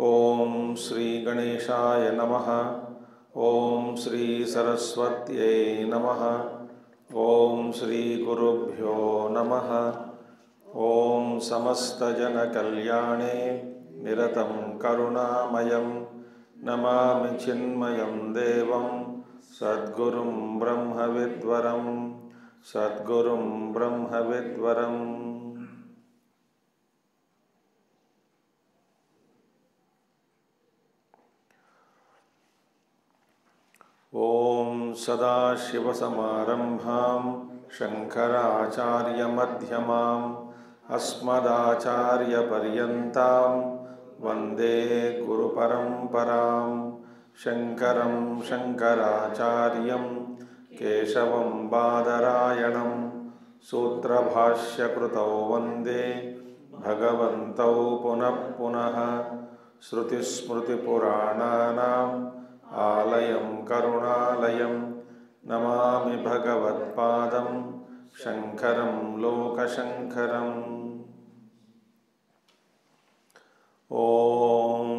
Om Shri Ganeshaya Namaha. Om Shri Saraswatyai Namaha. Om Shri Gurubhyo Namaha. Om Samasta Jana Kalyane Niratam Karunamayam Namami Chinmayam Devam Sadgurum Brahma Vidvaram Sadgurum Brahma Vidvaram. Om Sadashivasamarambham Shankaracharya-madhyamam Asmadacharya-paryantam Vande Guru Paramparam Shankaram Shankaracharyam Keshavam Badarayanam Sutrabhashya-krutau Vande Bhagavantau Punah Punaha Shruti-smriti-purananam Alayam Karunalayam Namami Bhagavatpadam Shankaram Lokashankaram. Om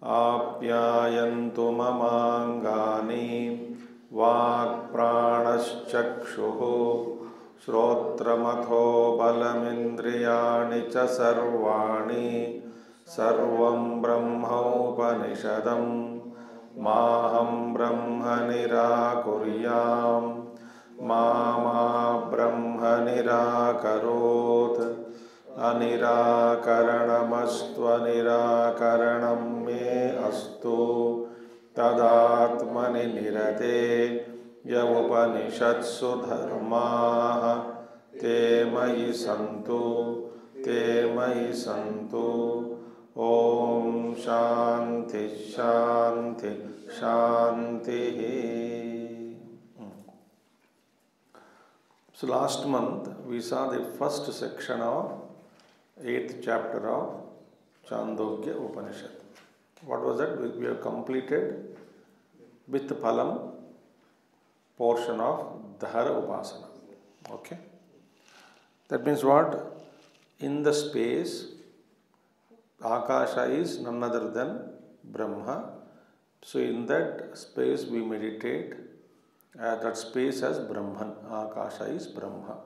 Apyayantu mamangani Vak-pranaschakshuhu Shrotramatho balamindriyani cha sarvani Sarvam Brahma Upanishadam Maham Brahma Nirakuryam Mama Brahma Nirakarot Anirakaranamastu Anirakaranam me astu Tadatmani nirate Yamupanishatsu dharmaha Te mayi santu Om Shanti Shanti Shanti. So last month we saw the first section of 8th chapter of Chandogya Upanishad. What was that? We have completed with the Phalam portion of Dhara Upasana. Okay. That means what? In the space, Akasha is none other than Brahma. So in that space we meditate. That space as Brahman. Akasha is Brahma.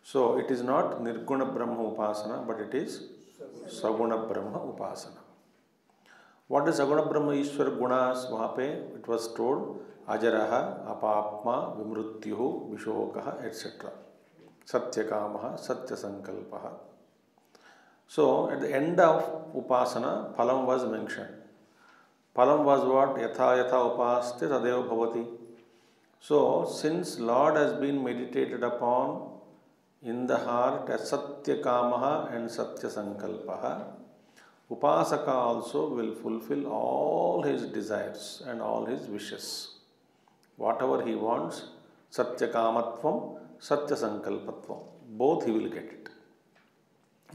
So it is not Nirguna Brahma Upasana, but it is Saguna Brahma Upasana. What is Saguna Brahma Ishwar Gunas? Wahan pe it was told Ajaraha, Apapma, Vimrutyuhu, Vishokaha, etc. Satyakamaha, Satyasankalpaha. So, at the end of Upasana, Phalam was mentioned. Phalam was what? Yatha yatha upaste tadeva bhavati. So, since Lord has been meditated upon in the heart as Satyakamaha and Satyasankalpaha, Upasaka also will fulfill all his desires and all his wishes. Whatever he wants, Satyakamatvam, Satyasankalpatvam, both he will get it.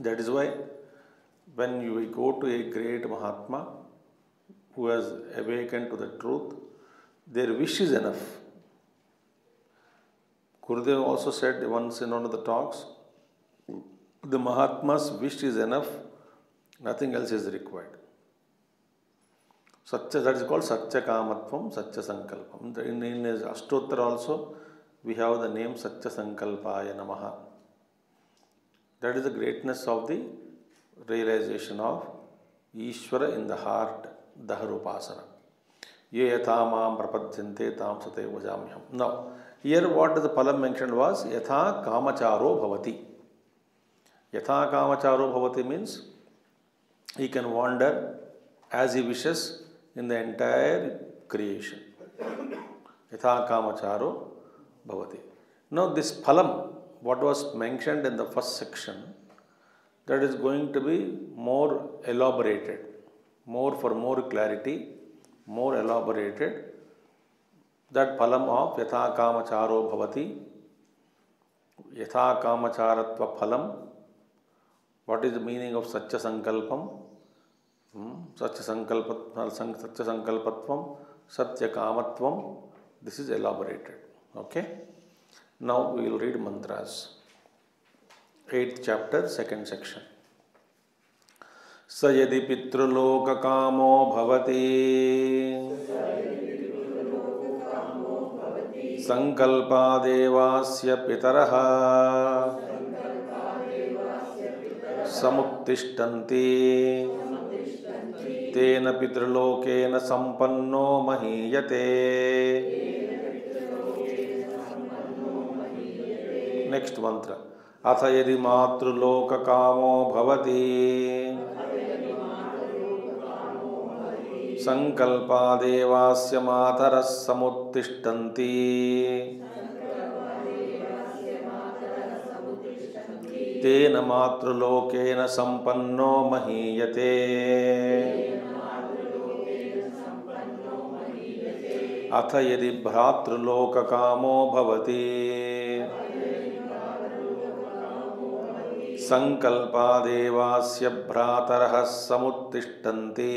That is why when you go to a great Mahatma who has awakened to the truth, their wish is enough. Gurudev also said once in one of the talks, the Mahatma's wish is enough, nothing else is required. Satya, that is called Satya Kamatvam, Satya Sankalpam. In his Ashtottara also, we have the name Satya Sankalpaya Namaha. That is the greatness of the realization of Ishvara in the heart, Dhaharupasana. Ye yatha mam prapadyante tam sateva vajamyam. Now, here what the Phalam mentioned was Yatha Kamacharo Bhavati. Yatha Kamacharo Bhavati means he can wander as he wishes in the entire creation. Yatha Kamacharo Bhavati. Now, this Phalam, what was mentioned in the first section, that is going to be more elaborated, more for more clarity, more elaborated. That phalam of yatha kamacharo bhavati, yatha kamacharatva phalam. What is the meaning of satya sankalpam? Satya sankalpatvam, satya kamatvam. This is elaborated. Okay. Now we will read mantras. 8th chapter, 2nd section. स यदि पितृलोककामो भवति संकल्पादेवास्य पितरः समुत्तिष्ठन्ति तेन पितृलोकेन संपन्नो महीयते. Next मंत्र. अथ यदि मातृलोककामो भवति संकल्पादेवास्य मातरः समुत्तिष्ठन्ति तेन मातृलोकेन संपन्नो महीयते. अथ यदि भ्रातृलोककामो भवति संकल्पादेवास्य भ्रातरः समुत्तिष्ठन्ति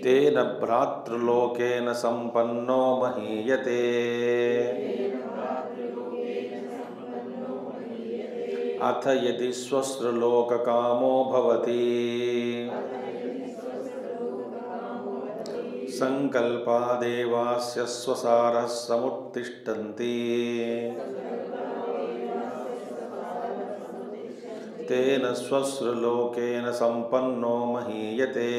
तेन भ्रातृलोकेन संपन्नो महीयते. अथ यदि स्वस्त्रलोककामो भवति संकल्पादेवास्य स्वसारः समुत्तिष्ठन्ति तेन स्वस्त्रलोकेन संपन्नो महीयते.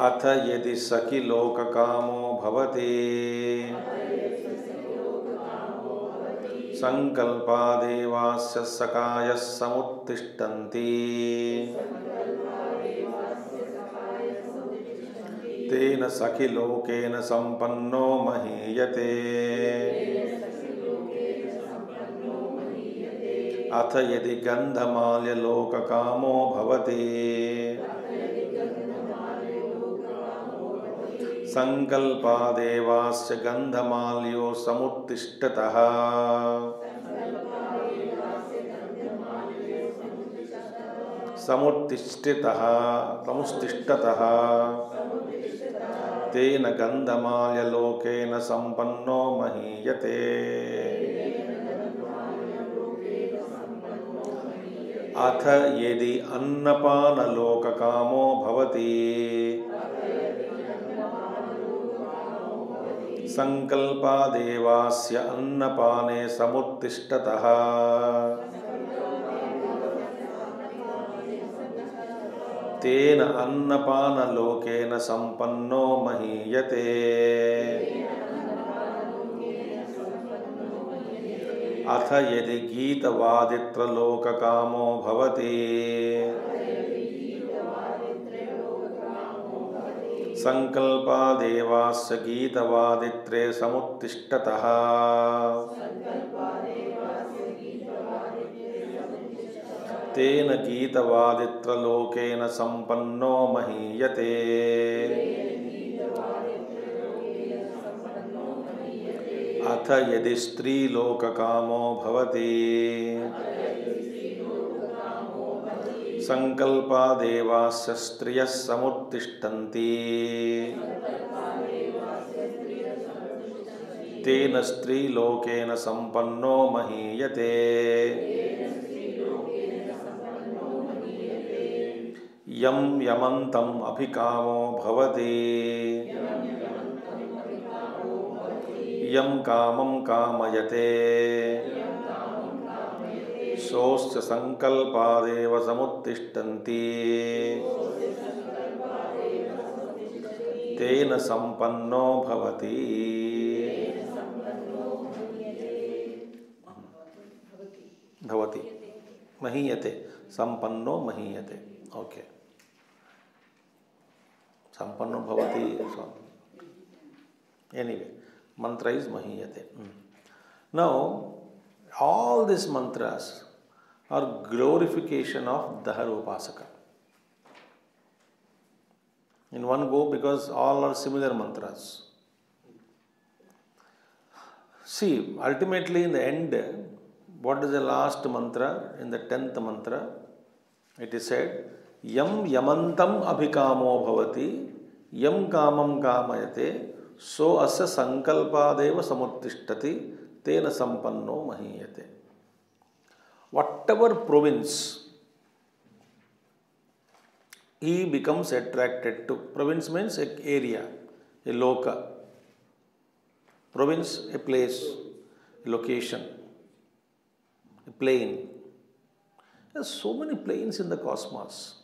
अथ यदि सखिलोककामो भवति संकल्पादेवास्य सखायः समुत्तिष्ठन्ति तेन सखिलोकेन संपन्नो महीयते. अथ यदि गन्धमाल्यलोककामो भवति संकल्पादेवास्य गन्धमाल्यो समुत्तिष्ठतः तेन गन्धमाल्यलोकेन संपन्नो महीयते. अथ यदि अन्नपानलोककामो भवति संकल्पादेवास्य अन्नपाने समुत्तिष्ठतः तेन अन्नपानलोकेन संपन्नो महीयते. अथ यदि गीतवादित्रलोककामो भवति संकल्पादेवास्य गीतवादित्रे समुत्तिष्ठतः तेन गीतवादित्रलोकेन संपन्नो महीयते. अथ यदि स्त्रीलोककामो भवति संकल्पादेवास्य स्त्रियः समुत्तिष्ठन्ति तेन स्त्रीलोकेन संपन्नो महीयते. यं यमन्तम् अभिकामो भवति यं कामं कामयते सोऽस्य संकल्पादेव समुत्तिष्ठन्ति तेन संपन्नो भवति. भवति महीयते, संपन्नो महीयते. Okay. Sampanno bhavati, so on. Anyway, mantra is mahiyate. Now, all these mantras are glorification of Dahara Upasaka. In one go, because all are similar mantras. See, ultimately in the end, what is the last mantra? In the 10th mantra, it is said, Yam yamantam abhikamo bhavati, yam kamam kamayate, so asya sankalpadeva samuttishthati, tena sampanno mahiyate. Whatever province he becomes attracted to. Province means an area, a loka. Province, a place, a location, a plane. There are so many planes in the cosmos.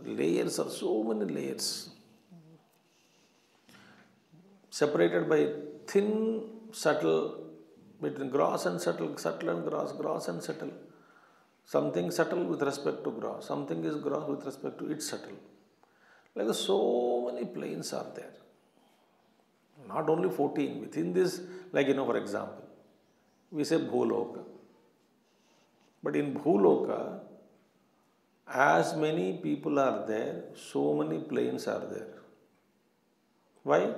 Layers are so many layers. Separated by thin, subtle, between gross and subtle, subtle and gross, gross and subtle. Something subtle with respect to gross, something is gross with respect to its subtle. Like so many planes are there. Not only 14, within this, like for example, we say Bhuloka. But in Bhuloka, as many people are there, so many planes are there. Why?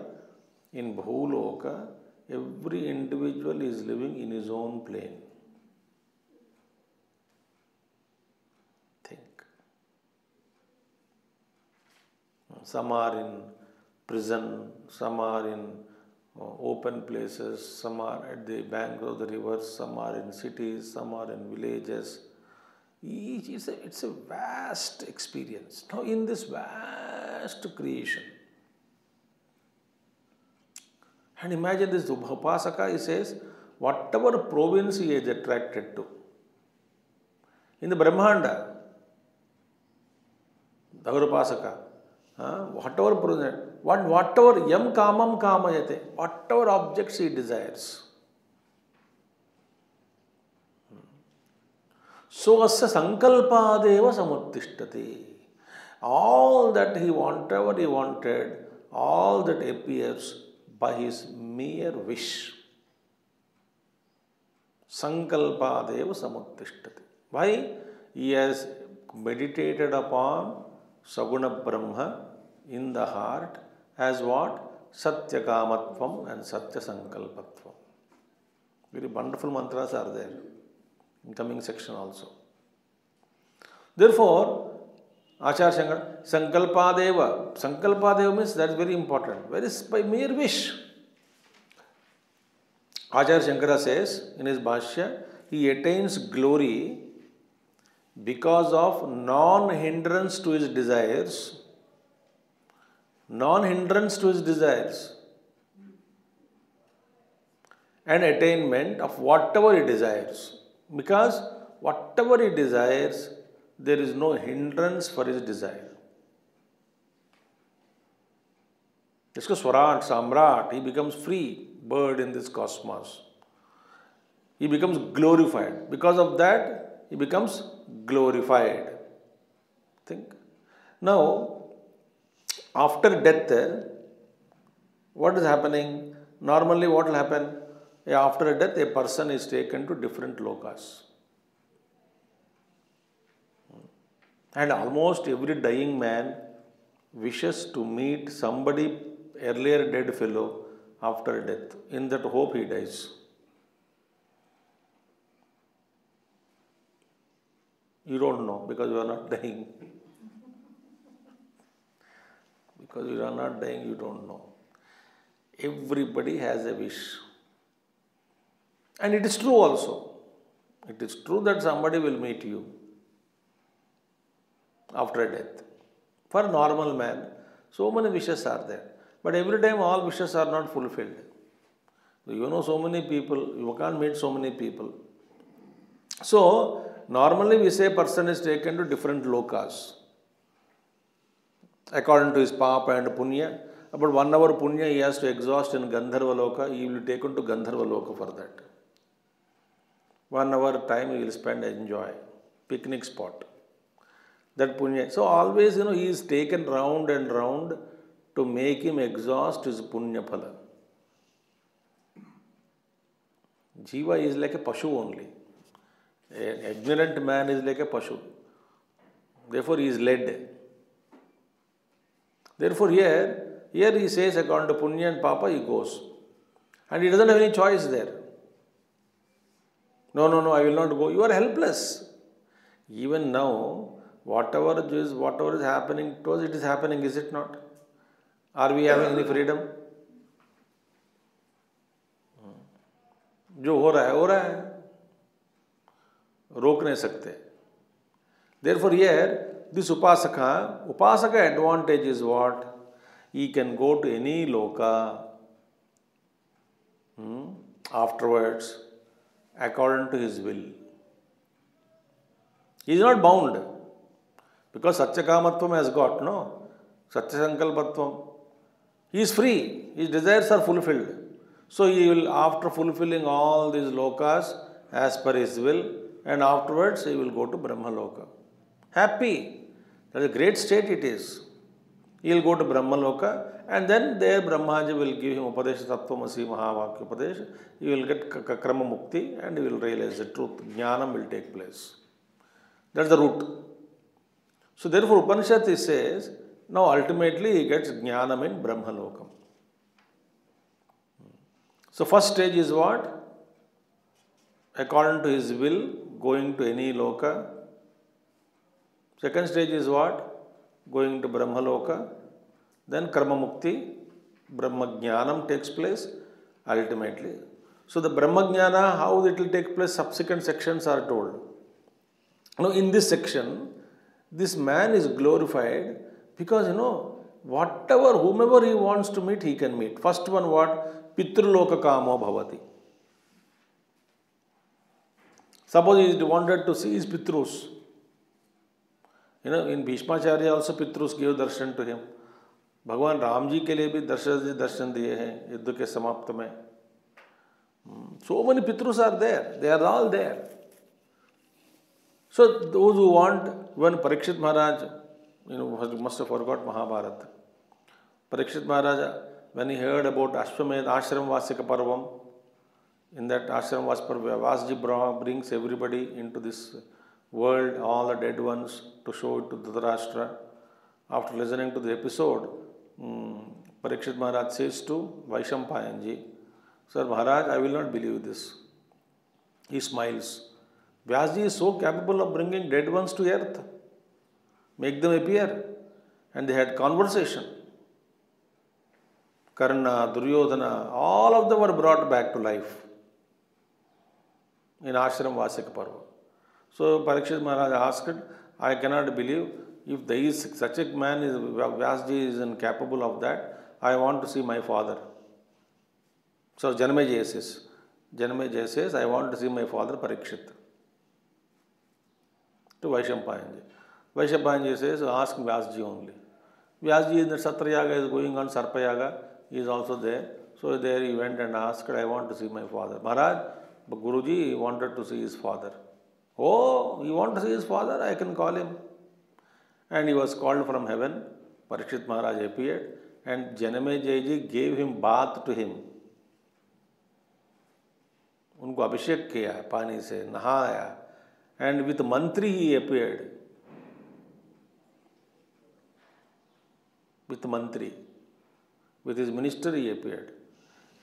In Bhuloka, every individual is living in his own plane. Think. Some are in prison, some are in open places, some are at the banks of the rivers, some are in cities, some are in villages. Each is it's a vast experience. Now in this vast creation, and imagine this Upasaka, he says, whatever province he is attracted to. In the Brahmanda, Dahara Upasaka, whatever province, whatever yam kamam kamayate, whatever objects he desires. So asya sankalpadeva samuttishthati. All that he wanted, whatever he wanted, all that appears by his mere wish. Sankalpadeva samuttishthati. Why? He has meditated upon Saguna Brahma in the heart as what? Satya Kamatvam and Satya Sankalpatvam. Very wonderful mantras are there in coming section also. Therefore, Acharya Shankara, Sankalpadeva. Sankalpadeva means that is very important. Where is by mere wish? Acharya Shankara says in his Bhashya, he attains glory because of non-hindrance to his desires. Non-hindrance to his desires. And attainment of whatever he desires. Because whatever he desires, there is no hindrance for his desire. Isko Swarat, Samrat, he becomes free bird in this cosmos. He becomes glorified. Because of that, he becomes glorified. Think. Now, after death, what is happening? Normally what will happen? After death, a person is taken to different lokas. And almost every dying man wishes to meet somebody, earlier dead fellow, after death. In that hope he dies. You don't know because you are not dying. Because you are not dying, you don't know. Everybody has a wish. And it is true also. It is true that somebody will meet you after death. For a normal man, so many wishes are there. But every time all wishes are not fulfilled. You know so many people, you can't meet so many people. So, normally we say person is taken to different lokas. According to his papa and punya. About 1 hour punya he has to exhaust in Gandharva Loka, he will be taken to Gandharva Loka for that. 1 hour time he will spend, enjoy. Picnic spot. That punya. So always, he is taken round and round to make him exhaust his punya phala. Jiva is like a pashu only. An ignorant man is like a pashu. Therefore, he is led. Therefore, here he says, according to punya and papa, he goes. And he doesn't have any choice there. No, I will not go. You are helpless. Even now, whatever is happening to us, it is happening, is it not? Are we having any freedom? जो हो रहा है रोक नहीं सकते. Therefore here this upasaka advantage is what? He can go to any loka afterwards according to his will. He is not bound because Satyakamatvam has got, no? Satyasankalpatvam. He is free. His desires are fulfilled. So he will, after fulfilling all these lokas as per his will, and afterwards he will go to Brahma Loka. Happy. That is a great state it is. He will go to Brahma Loka, and then there Brahmaji will give him Upadesha Tattvamasi Mahavakya Upadesha. He will get Krama Mukti and he will realize the truth. Jnanam will take place. That's the route. So therefore Upanishad says, now ultimately he gets Jnanam in Brahma Lokam. So first stage is what? According to his will, going to any loka. Second stage is what? Going to Brahma Loka. Then Karma Mukti, Brahma Jnanam takes place ultimately. So the Brahma Jnana, how it will take place, subsequent sections are told. Now in this section, this man is glorified because, whomever he wants to meet, he can meet. First one what? Pitruloka kamo bhavati. Suppose he wanted to see his Pitrus. In Bhishmacharya also Pitrus gave darshan to him. Bhagwan Ram ji ke liye bhi darshan diye hain yuddha ke samapta mein. So many Pitrus are there. They are all there. So those who want, when Parikshit Maharaj, must have forgot Mahabharata. Parikshit Maharaj, when he heard about Ashram Vasika Parvam, in that Ashram Vasika Vyasji brings everybody into this world, all the dead ones, to show it to Dhritarashtra. After listening to the episode, Parikshit Maharaj says to Vaishampayanji, Sir Maharaj, I will not believe this. He smiles. Vyasji is so capable of bringing dead ones to earth. Make them appear. And they had conversation. Karna, Duryodhana, all of them were brought back to life in Ashram Vasika Parva. So Parikshit Maharaj asked, I cannot believe if there is such a man, Vyasji is incapable of that, I want to see my father. So Janmeja says, I want to see my father Parikshit. To Vaishampayanji. Vaishampayanji says, ask Vyasji only. Vyasji in the Satrayaga is going on Sarpayaga. He is also there. So there he went and asked, I want to see my father. Maharaj, but Guruji wanted to see his father. Oh, you want to see his father? I can call him. And he was called from heaven. Parikshit Maharaj appeared and Janmejaji gave him bath to him. उनको अभिषेक किया पानी से नहाया and with mantri he appeared. With mantri. With his minister he appeared.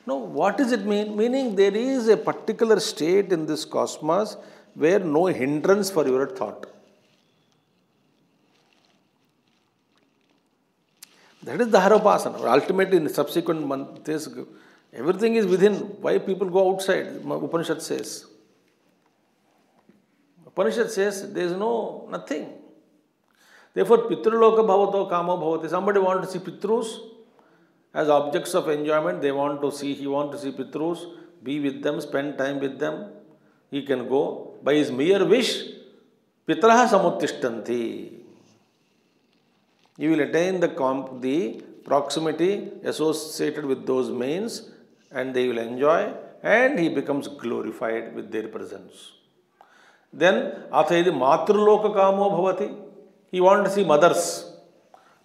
Now what does it mean? Meaning there is a particular state in this cosmos where no hindrance for your thought. That is Dharopasana. Ultimately in subsequent months, everything is within. Why people go outside? Upanishad says. Upanishad says there is nothing. Therefore, Pitruloka bhavato kamo bhavati. Somebody wants to see Pitrus as objects of enjoyment. He wants to see Pitrus, be with them, spend time with them. He can go. By his mere wish, Pitraha samuttishtanti. He will attain the proximity associated with those means and they will enjoy and he becomes glorified with their presence. Then, athayadi matruloka kamo bhavati. He wanted to see mothers.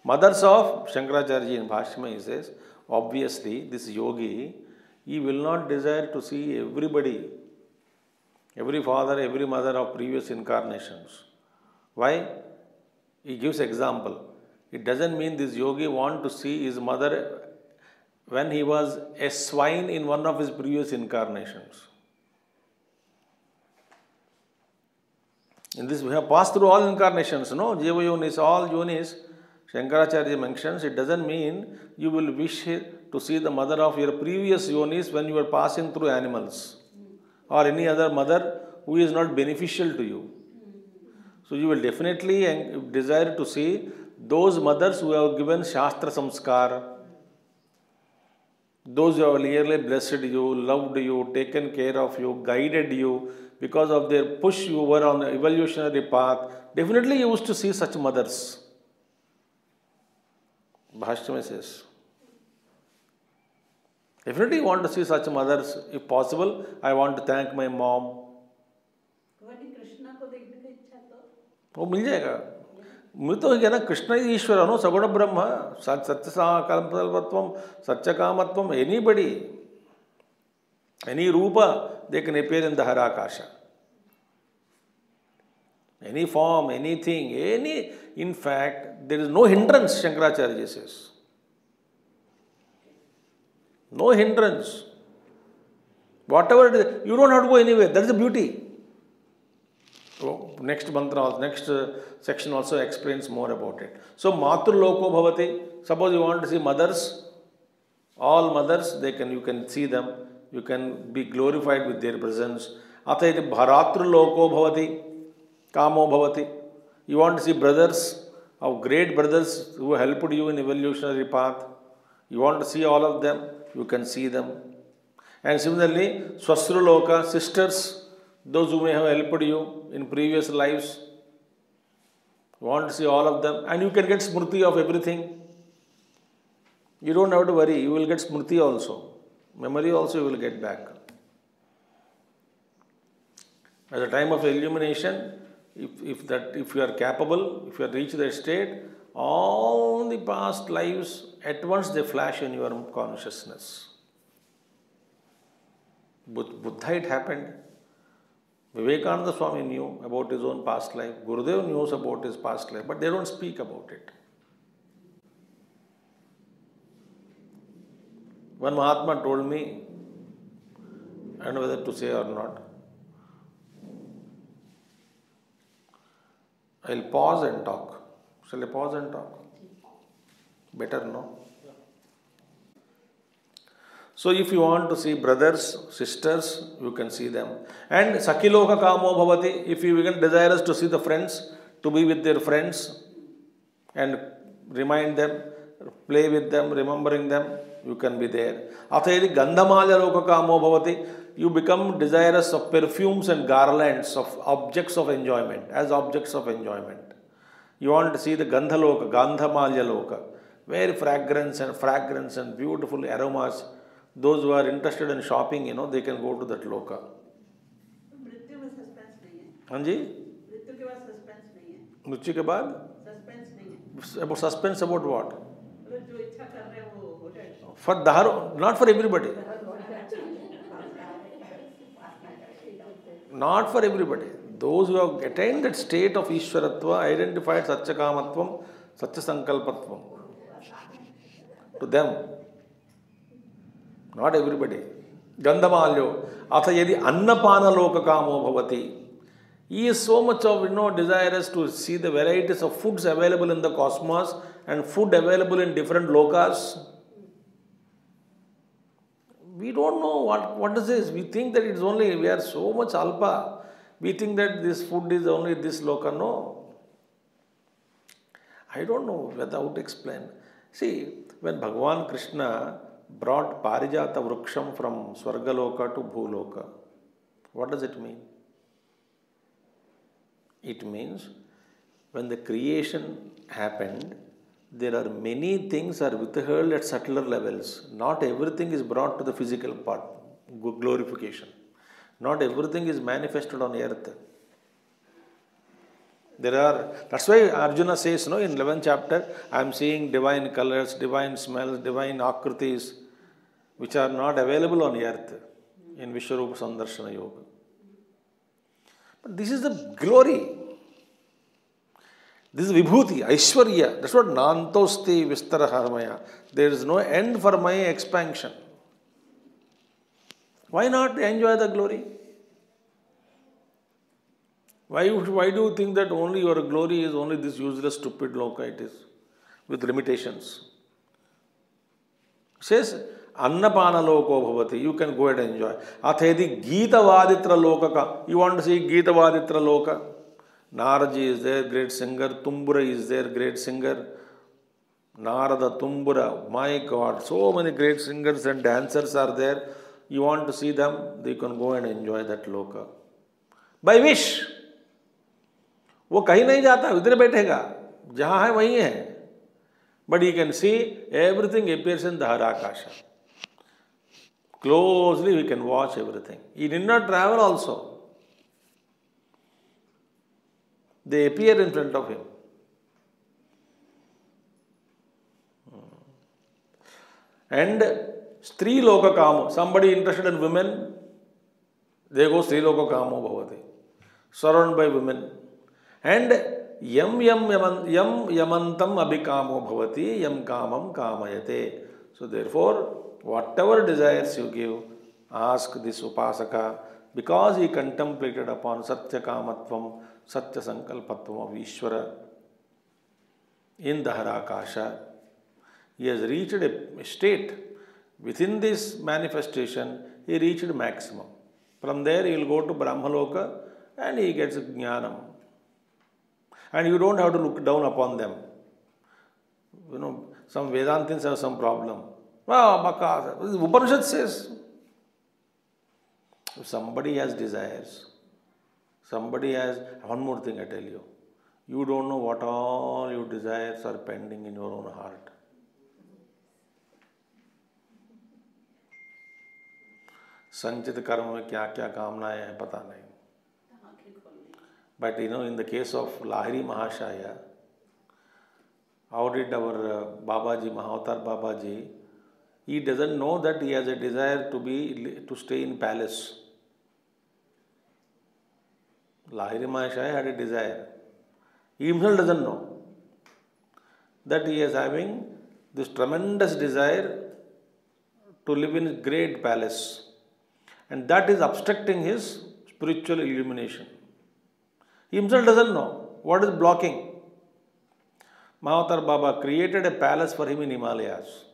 Mothers of Shankaracharya in Bhashma, he says, obviously this yogi, he will not desire to see everybody, every father, every mother of previous incarnations. Why? He gives example. It doesn't mean this yogi want to see his mother when he was a swine in one of his previous incarnations. In this, we have passed through all incarnations, no? Jiva yonis, all yonis, Shankaracharya mentions, it doesn't mean you will wish to see the mother of your previous yonis when you are passing through animals or any other mother who is not beneficial to you. So you will definitely desire to see those mothers who have given Shastra Samskar, those who have really blessed you, loved you, taken care of you, guided you, because of their push you were on the evolutionary path. Definitely you used to see such mothers. Bhashma says. Definitely you want to see such mothers. If possible, I want to thank my mom. वो मिल जाएगा. मैं तो क्या ना कृष्ण ही ईश्वर है, सगुण ब्रह्म, सत्य संकल्पत्वम, सत्य कामत्वम, anybody, any rupa, they can appear in the Harakasha. Any form, anything, in fact, there is no hindrance, Shankaracharya says. No hindrance. Whatever it is, you don't have to go anywhere. That is the beauty. So, next mantra, next section also explains more about it. So, Matur Loko Bhavati. Suppose you want to see mothers, all mothers, you can see them. You can be glorified with their presence. Atha Bharatru Loko Bhavati, Kamo Bhavati. You want to see brothers, of great brothers who helped you in evolutionary path. You want to see all of them, you can see them. And similarly, Swasru Loka, sisters, those who may have helped you in previous lives. You want to see all of them. And you can get smriti of everything. You don't have to worry, you will get smriti also. Memory also you will get back. At the time of illumination, if you are capable, if you have reached that state, all the past lives at once they flash in your consciousness. Buddha, it happened. Vivekananda Swami knew about his own past life. Gurudev knows about his past life, but they don't speak about it. One Mahatma told me, I don't know whether to say or not, I'll pause and talk. Shall I pause and talk? Better, no? So if you want to see brothers, sisters, you can see them. And Sakiloka Kamo Bhavati, if you begin desirous to see the friends, to be with their friends and remind them, play with them, remembering them, you can be there. Athayadi Gandhamalya Loka Kamo Bhavati, you become desirous of perfumes and garlands of objects of enjoyment, as objects of enjoyment. You want to see the Gandhaloka, Gandhamalya Loka, where fragrance and beautiful aromas. Those who are interested in shopping, they can go to that loka. मृत्यु में suspense नहीं है. हाँ जी. मृत्यु के बाद suspense नहीं है. मृत्यु के बाद सस्पेंस नहीं है. About suspense about what? मतलब जो इच्छा कर रहे हैं वो हो जाए. For Daharo, not for everybody. Not for everybody. Those who have attained that state of Ishwaratva, identified Satya Kamatvam, Satya Sankalpatvam. To them. Not everybody. Gandhamalyo. Atha yadi Annapana Loka Kamo Bhavati. He is so much of desirous to see the varieties of foods available in the cosmos and food available in different lokas. We don't know what is this. We think that it's only, we are so much alpa. We think that this food is only this loka. No. I don't know without explain. See, when Bhagavan Krishna brought Parijata Vruksham from Swargaloka to Bhuloka, what does it mean? It means when the creation happened, there are many things are withheld at subtler levels. Not everything is brought to the physical part, glorification. Not everything is manifested on earth. That's why Arjuna says, no, in 11th chapter, I am seeing divine colors, divine smells, divine akritis, which are not available on earth in Vishwarupa Sandarshana Yoga. But this is the glory. This is Vibhuti, Aishwarya. That's what Nantosti Vistara Harmaya. There is no end for my expansion. Why not enjoy the glory? Why do you think that only your glory is only this useless, stupid loka it is, with limitations? It says, Annapana loko bhavati. You can go ahead and enjoy. Athedi Gita Vaditra lokaka. You want to see Gita Vaditra loka? Naraji is there, great singer. Tumbura is there, great singer. Narada, Tumbura, my God, so many great singers and dancers are there. You want to see them, they can go and enjoy that loka. By wish. वो कहीं नहीं जाता, इधर बैठेगा, जहाँ है वहीं है. But you can see everything appears in the Harakasha. Closely we can watch everything. He did not travel also. They appear in front of him. And Stri Loka Kamo. Somebody interested in women, they go Stri Loka Kamo Bhavati. Surrounded by women. And Yam Yamantam Abhikamo Bhavati Yam Kamam Kamayate. So therefore, whatever desires you give, ask this Upasaka, because he contemplated upon Satya Kamatvam, Satya Sankalpatvam of Ishvara in the Harakasha. He has reached a state. Within this manifestation, he reached maximum. From there, he will go to Brahmaloka and he gets Jnanam. And you don't have to look down upon them. You know, some Vedantins have some problem. Well, Upanishad says, if somebody has desires, somebody has, one more thing I tell you, you don't know what all your desires are pending in your own heart. संचित कर्म में क्या क्या कामनाएं हैं पता नहीं. But you know, in the case of Lahiri Mahashaya, how did our Babaji, Mahavatar Babaji, he doesn't know that he has a desire to stay in palace. Lahiri Mahashaya had a desire. He himself doesn't know that he is having this tremendous desire to live in a great palace. And that is obstructing his spiritual illumination. He himself doesn't know what is blocking. Mahavatar Baba created a palace for him in Himalayas.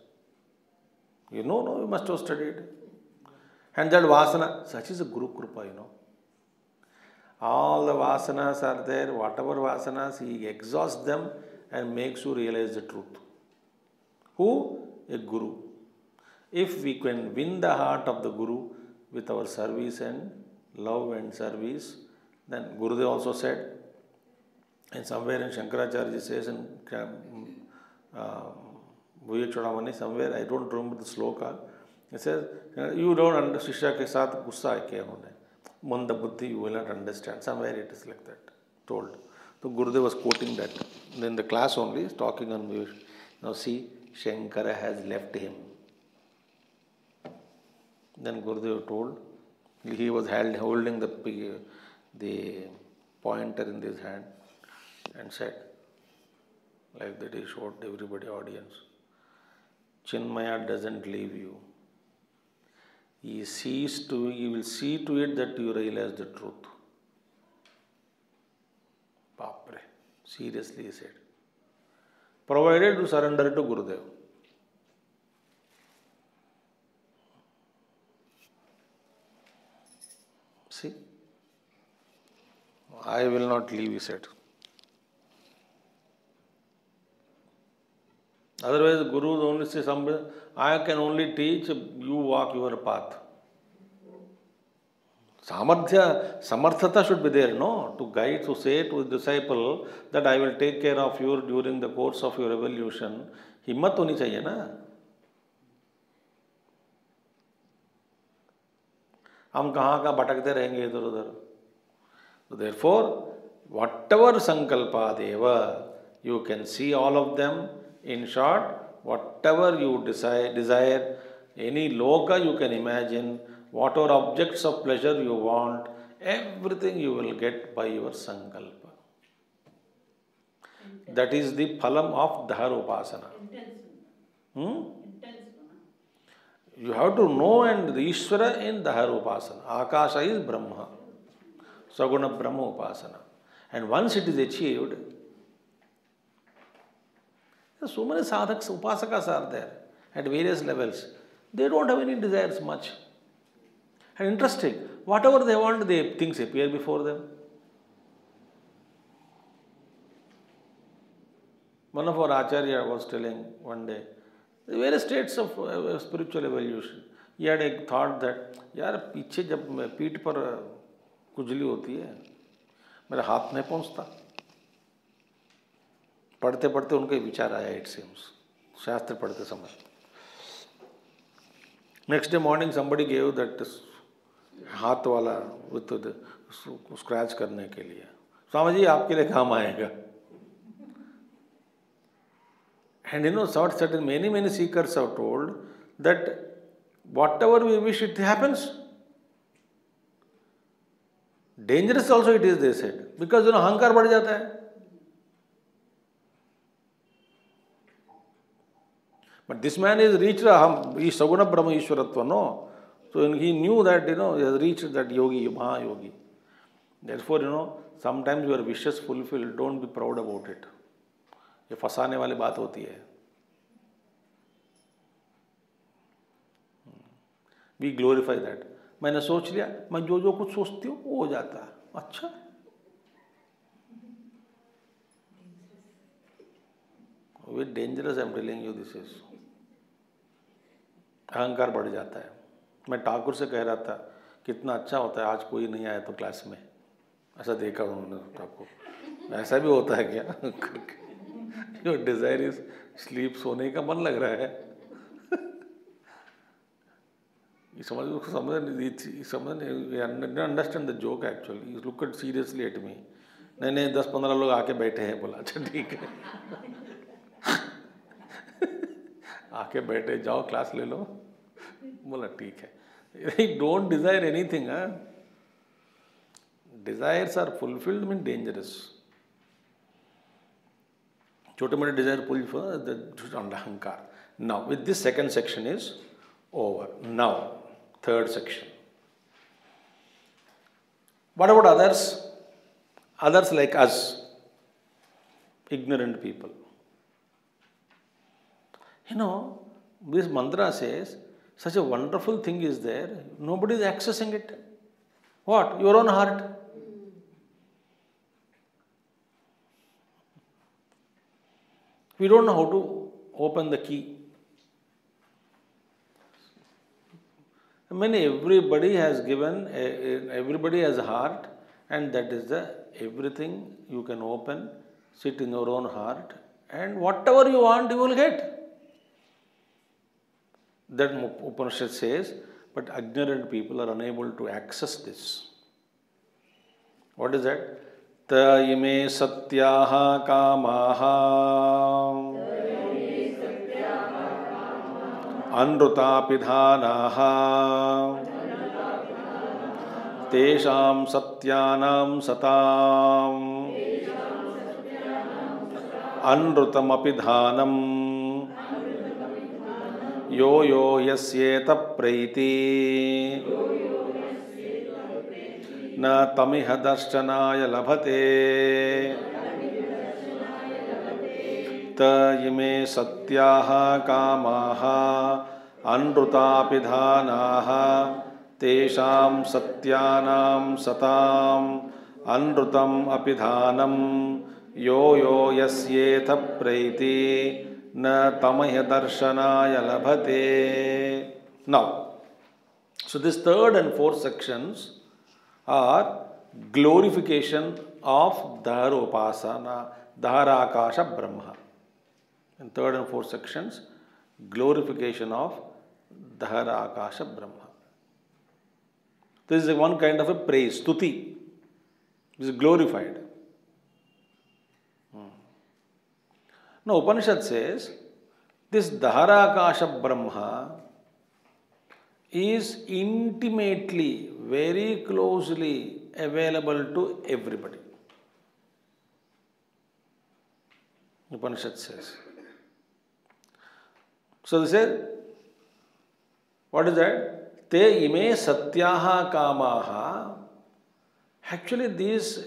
You know, no, you must have studied. And that Vasana, such is a Guru Krupa, you know. All the Vasanas are there, whatever Vasanas, he exhausts them and makes you realize the truth. Who? A Guru. If we can win the heart of the Guru with our service and love and service, then Gurudev also said, and somewhere in Shankaracharya says in Bhuyachodamani, somewhere, I don't remember the sloka, he says, you don't understand, Shishya ke saath gussa kiya unhone. Manda buddhi, you will not understand. Somewhere it is like that, told. So Gurudev was quoting that. In the class only, talking on Bhuyash. Now see, Shankara has left him. Then Gurudev told, he was holding the pointer in his hand and said, like that he showed everybody audience, Chinmaya doesn't leave you. He will see to it that you realize the truth. Bapre, seriously he said. Provided you surrender to Gurudev. See? I will not leave, he said. Otherwise, Guru only says, I can only teach, you walk your path. Samarthata should be there, no? To guide, to say to the disciple that I will take care of you during the course of your evolution. Himmat honi chahiye na? हम कहाँ का भटकते रहेंगे इधर उधर. So therefore, Whatever sankalpa deva, you can see all of them. In short, whatever you desire, any loka you can imagine, whatever objects of pleasure you want, everything you will get by your sankalpa. That is the phalam of Dharopasana. Intense. Hmm? Intense. You have to know and the Ishvara in Dharopasana. Akasha is Brahma. Saguna Brahma Upasana. And once it is achieved, so many sadhaks, upasakas are there at various levels. They don't have any desires much. And interesting, whatever they want, things appear before them. One of our acharya was telling one day, the various states of spiritual evolution. He had a thought that, यार पीछे जब पीठ पर खुजली होती है, मेरा हाथ नहीं पहुँचता. पढ़ते पढ़ते उनके विचार आया, it seems, शास्त्र पढ़ते समय. Next day morning somebody gave that हाथ वाला with the scratch करने के लिए. स्वामी जी आपके लिए काम आएगा. And certain many seekers have told that whatever we wish, it happens. Dangerous also it is, they said, because अहंकार बढ़ जाता है. But this man is reached Saguna Brahma Ishwaratva, no? So he knew that, he has reached that yogi, Mahayogi. Therefore, sometimes your wishes fulfilled, don't be proud about it. ये फंसाने वाली बात होती है. We glorify that. मैंने सोच लिया, मैं जो कुछ सोचती हूँ वो हो जाता है. अच्छा, very dangerous, I am telling you, this is. अहंकार बढ़ जाता है. मैं ठाकुर से कह रहा था कितना अच्छा होता है आज कोई नहीं आया तो क्लास में. ऐसा देखा उन्होंने ठाकुर. ऐसा भी होता है क्या? Your desire is sleep, सोने का मन लग रहा है. You didn't understand the joke actually. You looked seriously at me. नहीं 10-15 लोग आके बैठे हैं. बोला अच्छा ठीक है. आके बैठे, जाओ क्लास ले लो. बोला ठीक है. Don't desire anything. Desires are fulfilled mean dangerous. छोटे मोटे desire fulfilled, अहंकार. Now with this second section is over. Now third section. What about others? Others like us, ignorant people. This mantra says such a wonderful thing is there. Nobody is accessing it. What? Your own heart. We don't know how to open the key. Everybody has everybody has a heart, and that is everything you can open, sit in your own heart, and whatever you want, you will get. That Upanishad says, but ignorant people are unable to access this. What is that? Ta ime satyaha kamaha anrutapidhanaha tesham satyanam satam anrutamapidhanam yo yo yasyeta praiti na tamiha darshanaya labhate ta ime satyaha kamaha anrutapidhanaha tesham satyanam satam anrutam apidhanam yo yo yasyeta praiti na tamiha darshanaya labhate. Now, so this third and fourth sections are glorification of Dharopasana, Dharakasha Brahma. In third and fourth sections, glorification of Dharakasha Brahma. This is one kind of a praise, stuti. This is glorified. No, Upanishad says this Dharakasha Brahma is intimately, very closely available to everybody. Upanishad says. So they said, what is that? Te ime satyaha kamaha. Actually, these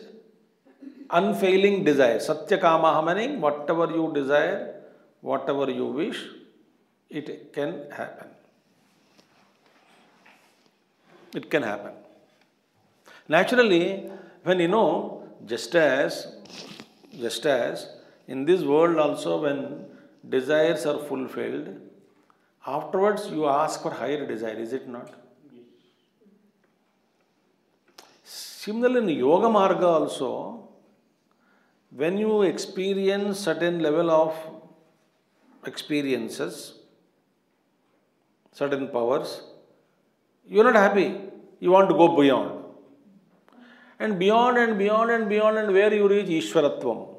unfailing desires, satya kamaha meaning whatever you desire, whatever you wish, it can happen. It can happen. Naturally, when just as in this world also, when desires are fulfilled, afterwards you ask for higher desire, is it not? Similarly, in Yoga Marga also, when you experience certain level of experiences, certain powers, you are not happy. You want to go beyond. And beyond and beyond and beyond, and where you reach Ishwaratvam.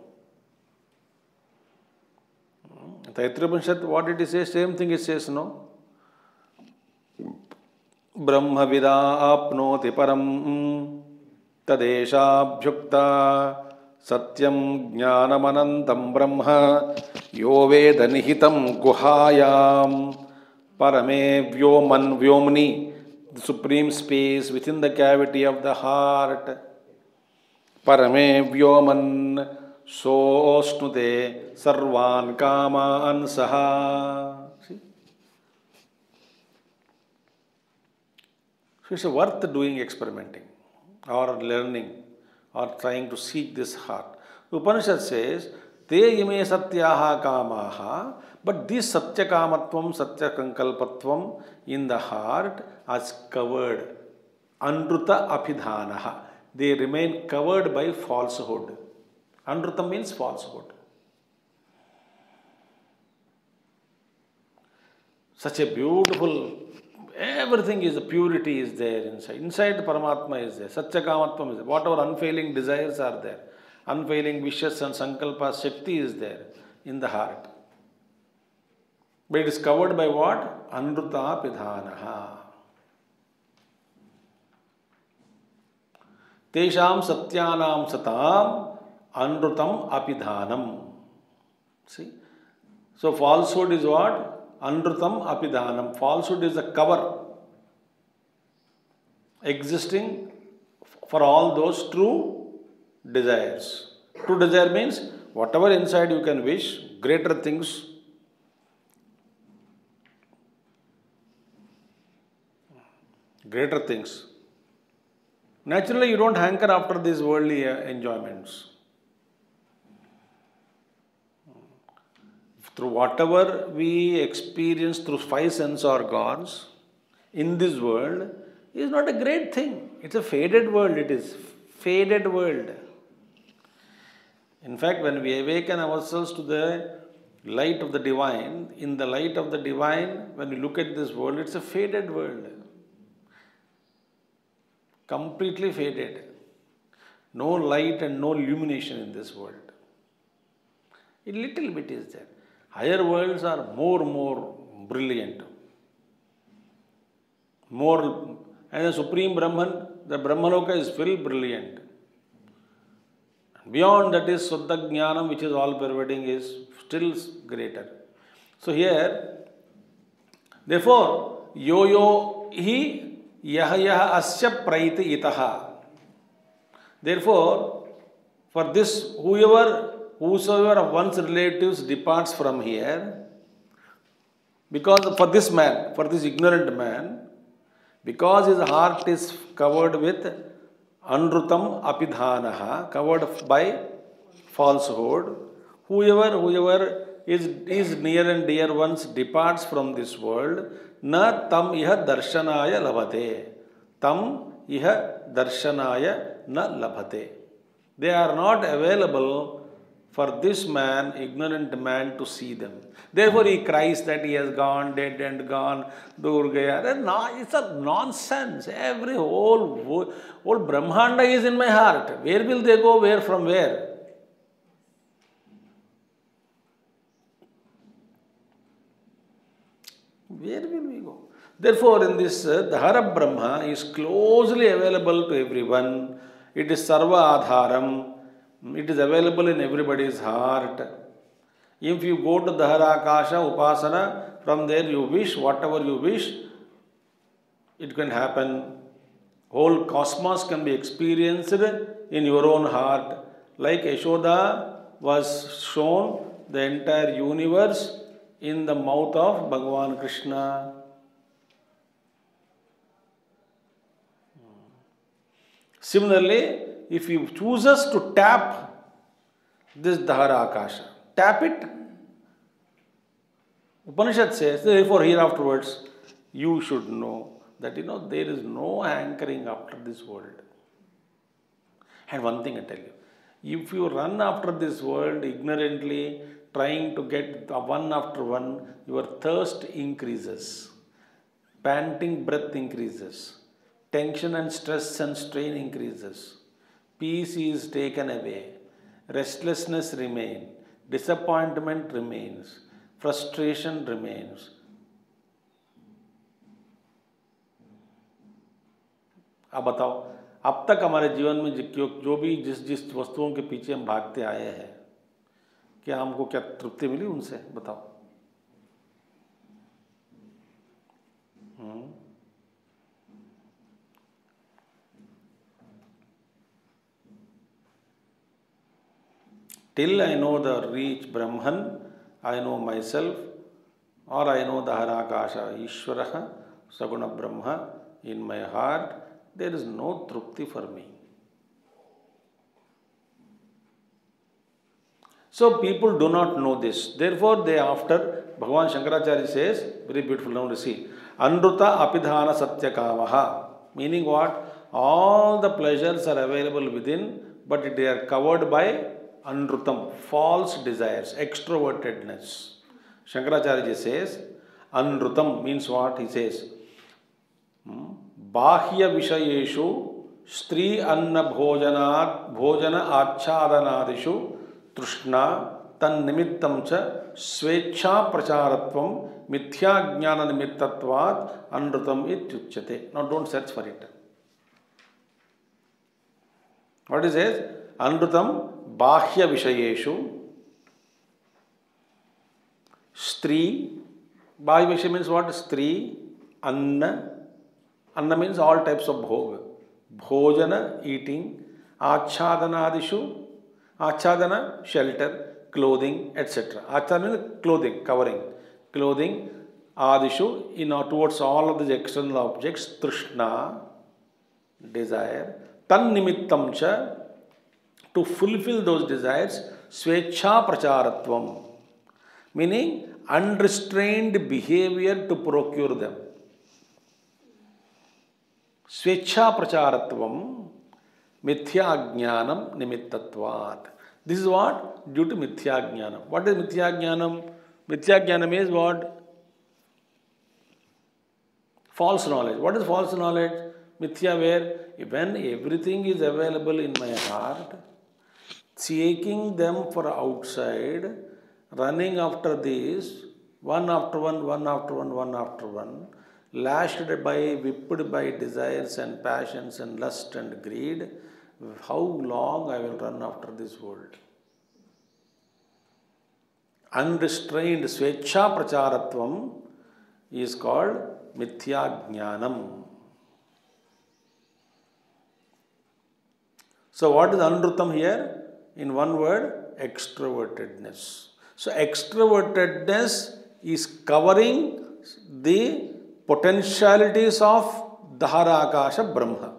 Taittiriya Upanishad, what it says, same thing it says, no? Brahma vida apnoti param tadeshabhyukta satyam jnanamanantam brahma yo veda nihitam guhayam parame vyoman vyomni, the supreme space within the cavity of the heart. Parame vyoman soosnute sarvan kaman saha. See? So it's worth doing experimenting or learning or trying to seek this heart. The Upanishad says, Te ime satyaha kamaha, but this satya kamatvam, satya kankalpatvam in the heart is covered. Anruta apidhanaha. They remain covered by falsehood. Anruta means falsehood. Such a beautiful, everything is, purity is there inside. Inside the Paramatma is there. Satya kamatvam is there. Whatever unfailing desires are there. Unfailing wishes and sankalpa, Shakti is there in the heart. But it is covered by what? Anruta pidhanaha. Tesham satyanam satam anrutam apidhanam. See? So falsehood is what? Anrutam apidhanam. Falsehood is a cover existing for all those true desires. True desire means whatever inside you can wish, greater things. Greater things. Naturally, you don't hanker after these worldly enjoyments. Through whatever we experience through five sense organs in this world is not a great thing. It's a faded world. It is faded world. In fact, when we awaken ourselves to the light of the divine, in the light of the divine, when we look at this world, it's a faded world. Completely faded. No light and no illumination in this world. A little bit is there. Higher worlds are more brilliant. More, and the Supreme Brahman, the Brahmaloka is very brilliant. Beyond that is Suddha Jnanam, which is all pervading, is still greater. So here, therefore, yo hi yaha asya praiti itaha. Therefore, for this, whosoever of one's relatives departs from here, because for this man, for this ignorant man, because his heart is covered with anrutam apidhanaha, covered by falsehood, whoever is near and dear ones departs from this world, na tam iha darshanaya labhate. Tam iha darshanaya na labhate. They are not available for this man, ignorant man, to see them. Therefore he cries that he has gone, dead and gone, Durgaya. It's a nonsense. Every whole Brahmanda is in my heart. Where will they go? Where from where? will we go? Therefore, in this, Dhara Brahma is closely available to everyone. It is Sarva Adharam. It is available in everybody's heart. If you go to Dhara Akasha Upasana, from there you wish, whatever you wish, it can happen. Whole cosmos can be experienced in your own heart. Like Yashoda was shown the entire universe in the mouth of Bhagavan Krishna. Similarly, if you chooses to tap this Dhara Akasha, tap it. Upanishad says, therefore hereafterwards, you should know that there is no anchoring after this world. And one thing I tell you, if you run after this world ignorantly, trying to get the one after one, your thirst increases, panting breath increases, tension and stress and strain increases, peace is taken away, restlessness remains, disappointment remains, frustration remains. अब बताओ, अब तक हमारे जीवन में जो भी जिस वस्तुओं के पीछे हम भागते आए हैं, क्या हमको क्या तृप्ति मिली उनसे? बताओ। Till I know the reach Brahman, I know myself, or I know the Harakasha Ishvara, Saguna Brahma in my heart, there is no trupti for me. So people do not know this. Therefore, they after, Bhagavan Shankaracharya says, very beautiful, now to see, Anruta apidhana satyakamaha. Meaning what? All the pleasures are available within, but they are covered by Anrutam, false desires, extrovertedness. Shankaracharya says, Anrutam means what? He says, Bahya Vishayeshu Stri Anna Bhojana Achhadanadishu Trishna Tan Nimittam Cha Svecha Pracharatvam Mithya Jnana Nimittatvat Anrutam Ityuchyate. Now don't search for it. What is it? Anrutam Bahya Vishayeshu Stri. Bahya Vishaya means what? Stri Anna. Anna means all types of bhoga. Bhojana, eating. Achhadanadishu. Achhadana, shelter, clothing, etc. Achhadana means clothing, covering. Clothing. Adishu, towards all of these external objects. Trishna, desire. Tan nimittam cha, to fulfill those desires. Svecha pracharatvam. Meaning unrestrained behavior to procure them. Svecha pracharatvam mithya jnanam nimittatvat. This is what? Due to mithya jnanam. What is mithya jnanam? Mithya jnanam is what? False knowledge. What is false knowledge? Mithya where when everything is available in my heart, seeking them for outside, running after this, one after one, one after one, one after one, lashed by, whipped by desires and passions and lust and greed, how long I will run after this world? Unrestrained svecha pracharatvam is called mithya jnanam. So what is anrutam here? In one word, extrovertedness. So extrovertedness is covering the potentialities of Dhara Akasha Brahma.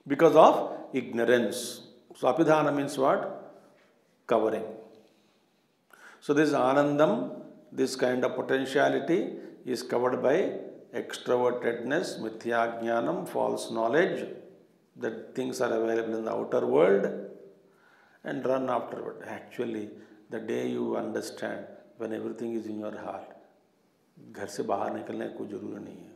Because of ignorance. So apidhana means what? Covering. So this anandam, this kind of potentiality is covered by extrovertedness, mithya jnanam, false knowledge that things are available in the outer world, and run afterward. Actually, the day you understand when everything is in your heart, घर से बाहर निकलने की कोई जरूरत नहीं है.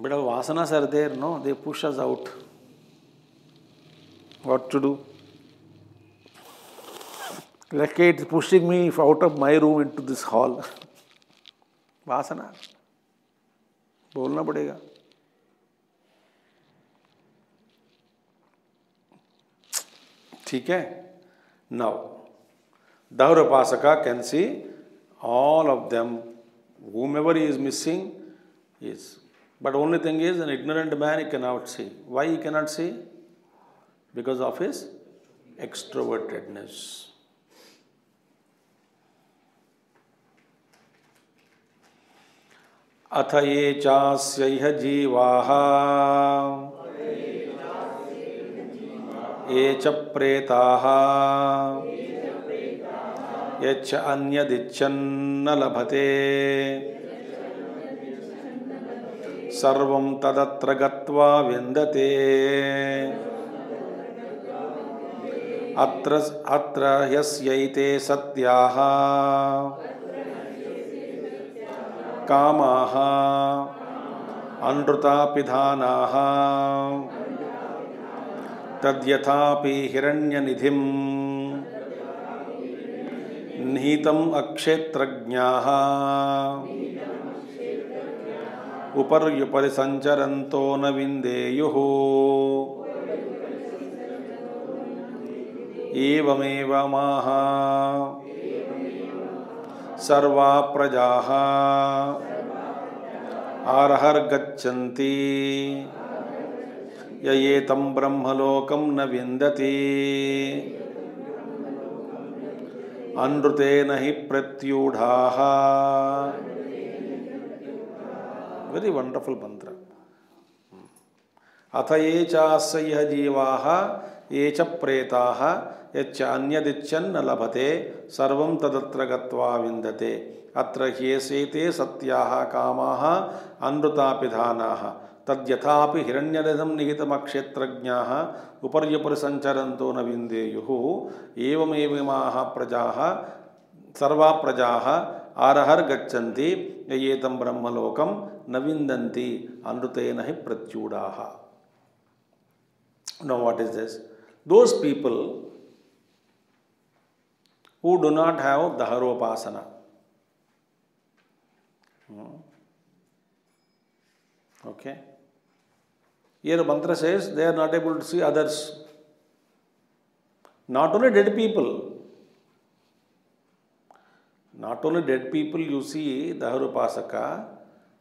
But our vasanas are there, no? They push us out. What to do? Like it's pushing me out of my room into this hall. वासना बोलना पड़ेगा. ठीक है? Now, Daurapasaka can see all of them, whomever he is missing is. But only thing is, an ignorant man he cannot see. Why he cannot see? Because of his extrovertedness. अथ ये चास्यैह जीवाः ये च प्रेताः यच्च अन्यदिच्छन्न लभते सर्वं तदत्र गत्वा विन्दते अत्र ह्यस्यैते सत्याः कामाः अनृतापिधानाः तद्यथापि हिरण्यनिधिं निहितम् अक्षेत्रज्ञाः उपर्युपरि सञ्चरन्तो न विन्देयुः एवमेव माह सर्वा प्रजाः आर्हर्गच्छन्ति ययेतं ब्रह्मलोकं न विन्दति अनृतेन हि प्रत्यूढाः. वेरी वंडरफुल मंत्र. अथ ये चास्य जीवाः ये च प्रेताः यच्च अन्यदिच्छन्न लभते सर्वं तदत्र गत्वा विन्दते अत्र ह्येसेते सत्याः कामाः अनृतापिधानाः तद्यथापि हिरण्यनिधिं निहितमक्षेत्रज्ञाः उपर्युपरि सञ्चरन्तो न विन्देयुः एवमेवमाः प्रजाः सर्वा प्रजाः आर्हर्गच्छन्ति ययेतं ब्रह्मलोकं न विन्दन्ति अनृतेन हि प्रत्यूढाः. Now what is this? Those people who do not have Daharopasana. Okay. Here the mantra says they are not able to see others. Not only dead people. Not only dead people you see Daharopasaka,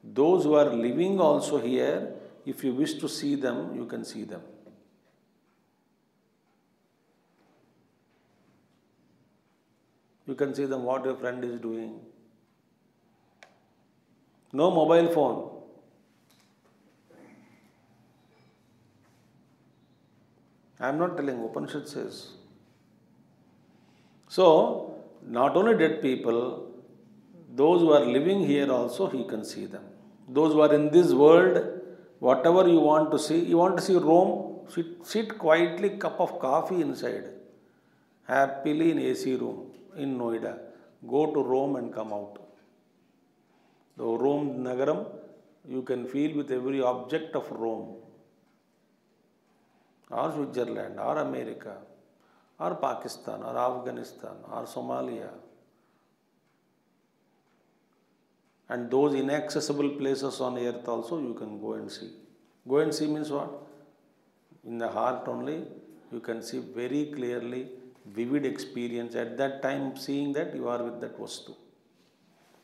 those who are living also here, if you wish to see them, you can see them. You can see them what your friend is doing. No mobile phone. I am not telling, Upanishad says. So, not only dead people, those who are living here also, he can see them. Those who are in this world, whatever you want to see Rome, sit quietly, cup of coffee inside, happily in AC room in Noida. Go to Rome and come out. The Rome Nagaram, you can feel with every object of Rome, or Switzerland, or America, or Pakistan, or Afghanistan, or Somalia. And those inaccessible places on earth also you can go and see. Go and see means what? In the heart only, you can see very clearly, vivid experience. At that time, seeing that, you are with that vastu.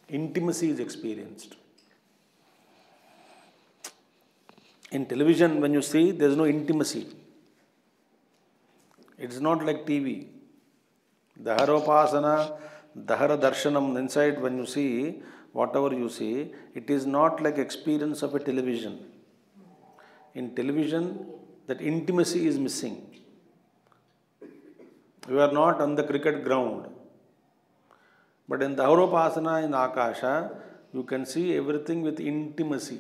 Intimacy is experienced. In television, when you see, there is no intimacy. It is not like TV. Daharopasana, Dahara Darshanam, inside when you see, whatever you see, it is not like experience of a television. In television, that intimacy is missing. You are not on the cricket ground. But in Daharopasana, in Akasha, you can see everything with intimacy.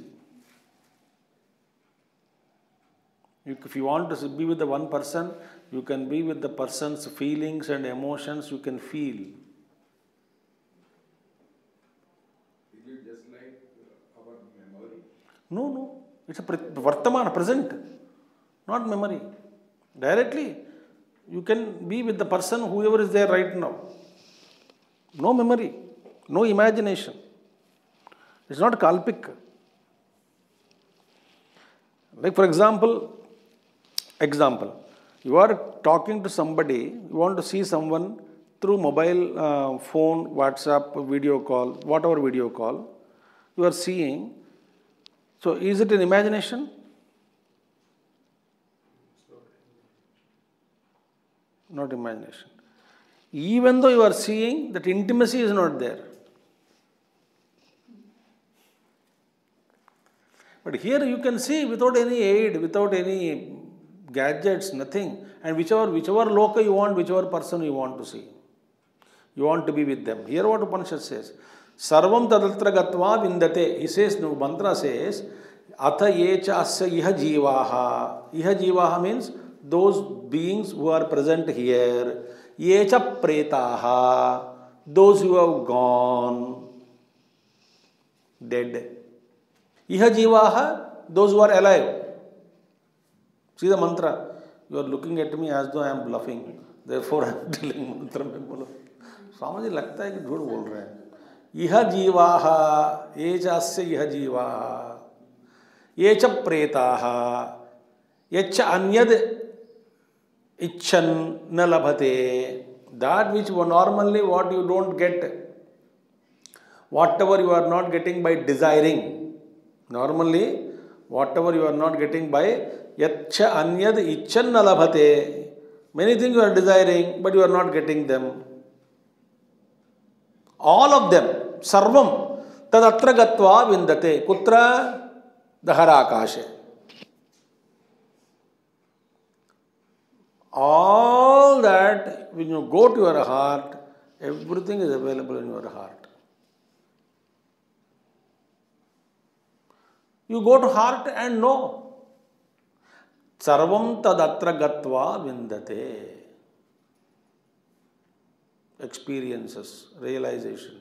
If you want to be with the one person, you can be with the person's feelings and emotions, you can feel. Is it just like our memory? No. It's a Vartamana, present, not memory. Directly, you can be with the person, whoever is there right now. No memory, no imagination. It's not kalpik. Like for example, you are talking to somebody, you want to see someone through mobile phone, WhatsApp, video call, whatever video call, you are seeing. So is it an imagination? Not imagination. Even though you are seeing, that intimacy is not there. But here you can see without any aid, without any gadgets, nothing. And whichever loka you want, whichever person you want to see. You want to be with them. Here what Upanishad says. Sarvam tadatra gatva vindate. He says, no, mantra says, Atha yecha asya iha jivaha. Iha jivaha means those beings who are present here. Yecha pretaha. Those who have gone. Dead. Iha jivaha, those who are alive. See the mantra. You are looking at me as though I am bluffing. Therefore I am telling mantra mein bolo. Swami ji लगता है कि झूठ बोल रहे हैं. Iha jivaha, ye jasya iha jivaha, ye cha pretaha, ye cha anyad icchan na labhate. That which normally what you don't get, whatever you are not getting by desiring. Normally, whatever you are not getting by yachcha anyad icchan na labhate. Many things you are desiring, but you are not getting them. All of them, sarvam, tadatra gatva vindate. Kutra? Dahara akashe. All that, when you go to your heart, everything is available in your heart. You go to heart and know. Sarvam tadatra gatva vindate. Experiences, realization,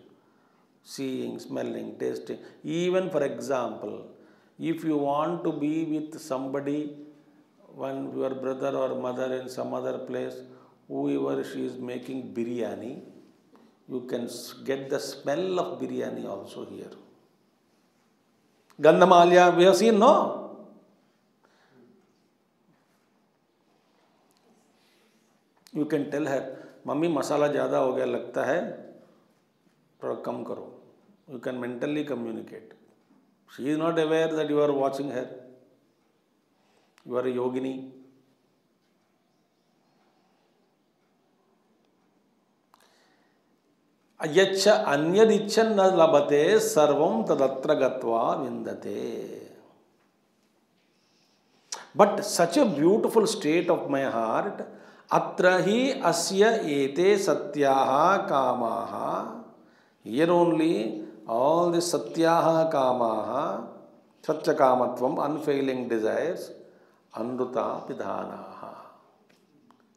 seeing, smelling, tasting. Even for example, if you want to be with somebody, one your brother or mother in some other place, whoever she is making biryani, you can get the smell of biryani also here. Gandhamalya, we have seen, no? You can tell her, mummy मसाला ज़्यादा हो गया लगता है, थोड़ा कम करो. You can mentally communicate. She is not aware that you are watching her. You are a yogini. Ayaccha anyadichan na labhate sarvam tadatra gatva vindate. But such a beautiful state of my heart, atrahi asya ete satyaha kamaha. Here only all the satyaha kamaha, satya kamatvam, unfailing desires, anruta pidhanaha.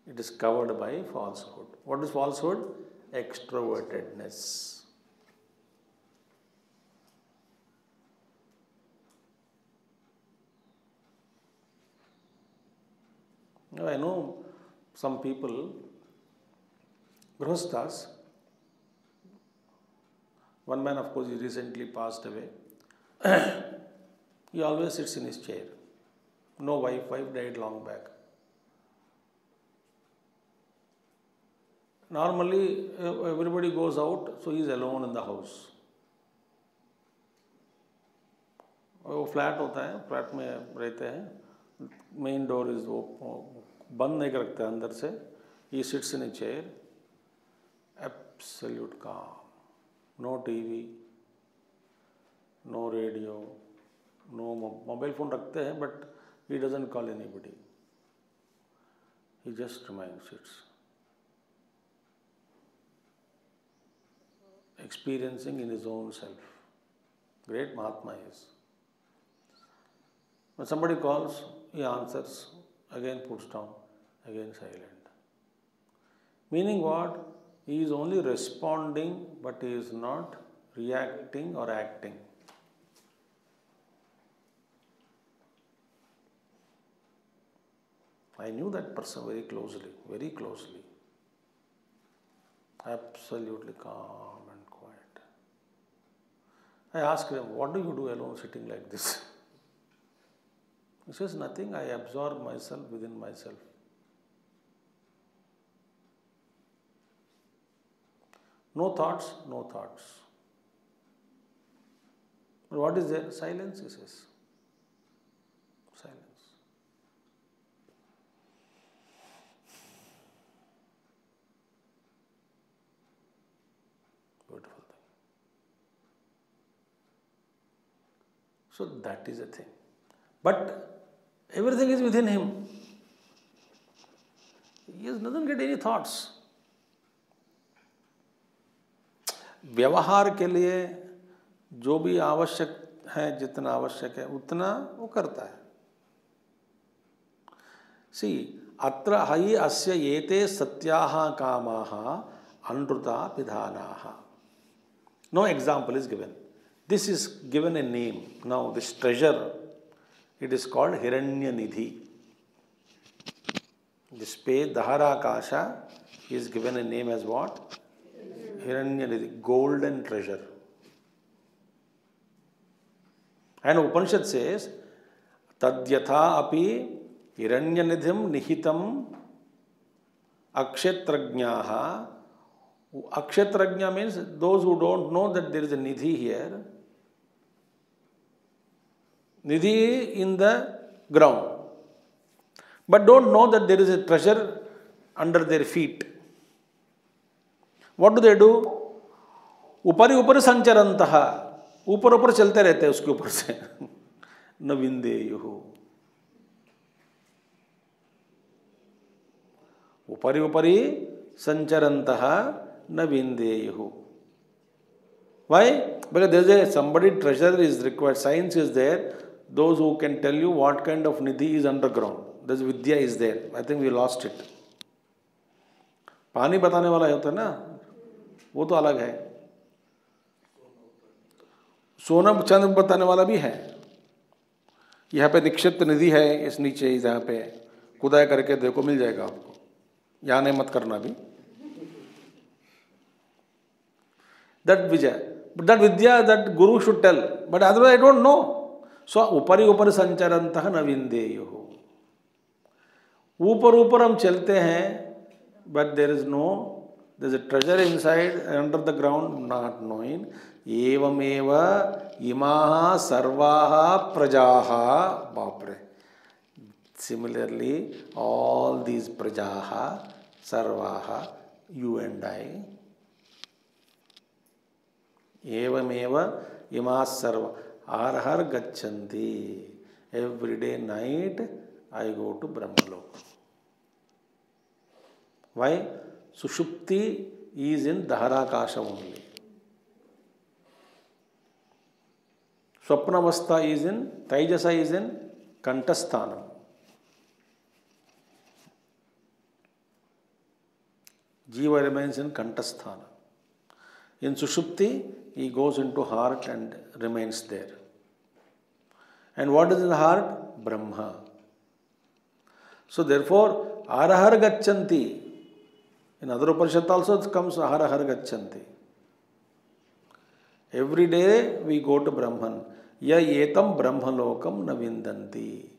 It is covered by falsehood. What is falsehood? Extrovertedness. Now I know some people, Grihasthas, one man of course he recently passed away. He always sits in his chair. No wife died long back. Normally everybody goes out, so he is alone in the house. वो flat होता है, flat में रहते हैं, main door is बंद नहीं रखते अंदर से. He sits in a chair, absolute calm, no TV, no radio, no mobile phone रखते हैं, but he doesn't call anybody. He just remains, sits, experiencing in his own self. Great Mahatma is. When somebody calls, he answers, again puts down, again silent. Meaning what? He is only responding, but he is not reacting or acting. I knew that person very closely, very closely. Absolutely calm and quiet. I asked him, what do you do alone sitting like this? He says, nothing, I absorb myself within myself. No thoughts, no thoughts. But what is there? Silence, he says. Silence. Beautiful thing. So that is a thing. But everything is within him. He doesn't get any thoughts. व्यवहार के लिए जो भी आवश्यक है, जितना आवश्यक है उतना वो करता है. See, अत्र हि अस्य एते सत्याः कामाः अनृता पिधानाः. No example is given. This is given a name. Now this treasure, it is called Hiranyanithi. This page, Daharakasha, is given a name as what? Hiranyanithi, golden treasure. And Upanishad says, Tadyatha api Hiranyanidhim nihitam akshetrajnaha. Akshetrajna means those who don't know that there is a nidhi here. Nidhi in the ground. But don't know that there is a treasure under their feet. What do? Upari upari sancharantaha. ऊपर ऊपर चलते रहते हैं उसके ऊपर से. न विंदेयुः. उपरि उपरि संचरन्तः न विंदेयुः. Why? Because there is somebody treasure is required. Science is there. Those who can tell you what kind of nidhi is underground. This vidya is there. I think we lost it. पानी बताने वाला होता है ना, वो तो अलग है. सोना चांद बताने वाला भी है. यहाँ पे निक्षिप्त निधि है, इस नीचे यहाँ पे खुदाई करके देखो, मिल जाएगा आपको. यहाँ नहीं मत करना भी. That vidya, that guru should tell, but otherwise I don't know. So upari upari sancharantaha na vindeyuhu. ऊपर ऊपर हम चलते हैं, but there is a treasure inside under the ground, not knowing. Evameva imaha sarvaha prajaha. Bapre. Similarly, all these prajaha, sarvaha, you and I. Evameva imaha sarva. Arhar gachanti. Every day night I go to Brahmalok. Why? Sushupti is in Daharakasha only. Swapnavastha is in, Taijasa is in Kantasthanam. Jiva remains in Kantasthana. In Sushupti, he goes into heart and remains there. And what is in the heart? Brahma. So therefore, Arahar Gachanti. In other Upanishad also it comes Arahar Gachanti. Every day we go to Brahman. Ya yetam brahmalokam na vindanti.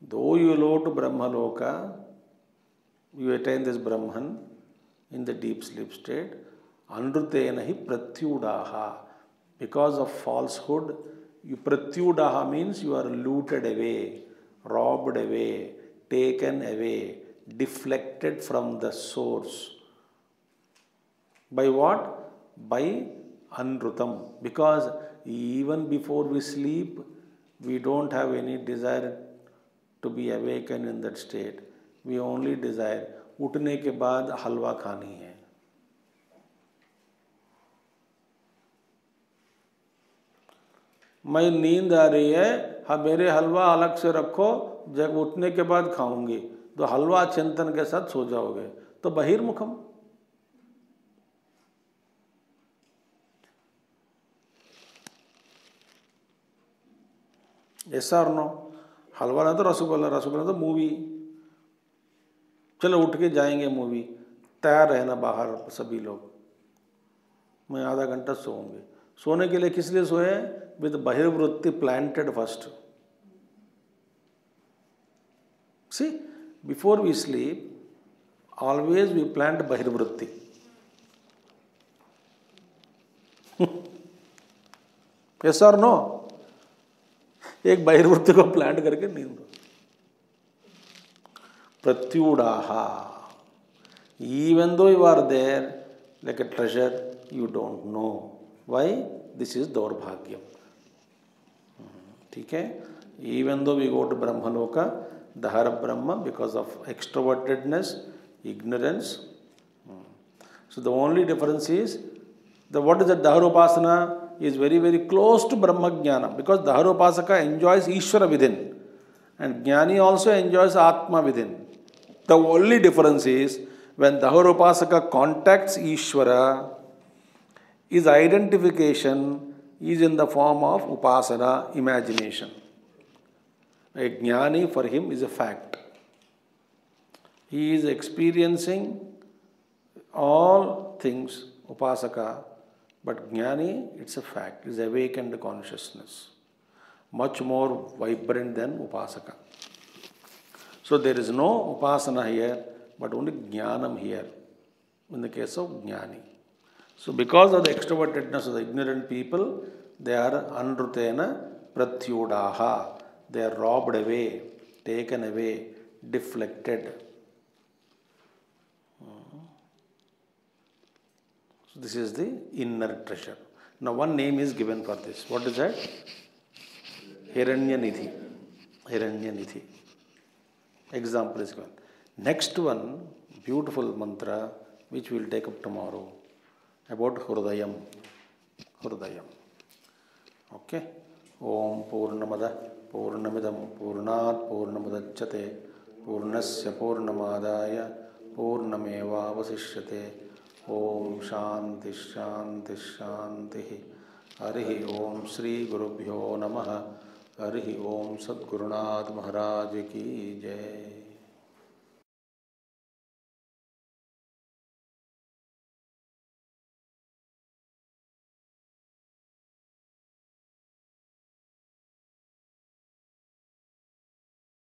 Though you go to Brahmaloka, you attain this Brahman in the deep sleep state. Anrutena hi pratyudaha. Because of falsehood, you pratyudaha means you are looted away, robbed away, taken away, deflected from the source. By what? By Anrutam. Because even before we sleep, we don't have any desire to be awakened in that state. We only desire, उठने के बाद हलवा खानी है. मैं नींद आ रही है, हाँ मेरे हलवा अलग से रखो, जब उठने के बाद खाऊंगी. तो हलवा चिंतन के साथ सो जाओगे. तो बहिर्मुखम. Yes or no? हलवा ना तो रसगुल्ला, रसगुल्ला तो मूवी. चलो उठ के जाएंगे मूवी, तैयार रहना बाहर सभी लोग, मैं आधा घंटा सोऊंगी। सोने के लिए किस लिए सोए? विद बहिर्वृत्ति planted first. See, before we sleep always we plant बहिर्वृत्ति। yes or no? एक बहिर्वृत्ति को प्लांट करके नींद दो। प्रत्युडाहा, even though you are there like a treasure, you don't know why. This is दौर्भाग्यम। ठीक है, even though we go to Brahmaloka, Dahara Brahma, because of extrovertedness, ignorance. So the only difference is what is the Daharupasana is very, very close to Brahma Jnana, because Daharupasaka enjoys Ishvara within and Jnani also enjoys Atma within. The only difference is when Daharupasaka contacts Ishvara, his identification is in the form of Upasana, imagination. A Jnani for him is a fact. He is experiencing all things, Upasaka, but Jnani, it's a fact, is awakened consciousness, much more vibrant than Upasaka. So there is no Upasana here, but only Jnanam here, in the case of Jnani. So because of the extrovertedness of the ignorant people, they are anrutena pratyudaha, they are robbed away, taken away, deflected. So this is the inner treasure. Now one name is given for this. What is that? Hiranyanidhi. Hiranyanidhi. Example is given. Next one, beautiful mantra, which we will take up tomorrow, about Hrudayam. Hrudayam. Okay? Om Purnamada Purnamidam Purnat Purnamadachyate Purnasya Purnamadaya Purnameva Vasishyate. Om Shanti Shanti Shanti. Harihi Om Sri Gurubhyo Namaha. Harihi Om Sadgurunath Maharaj Ki Jai.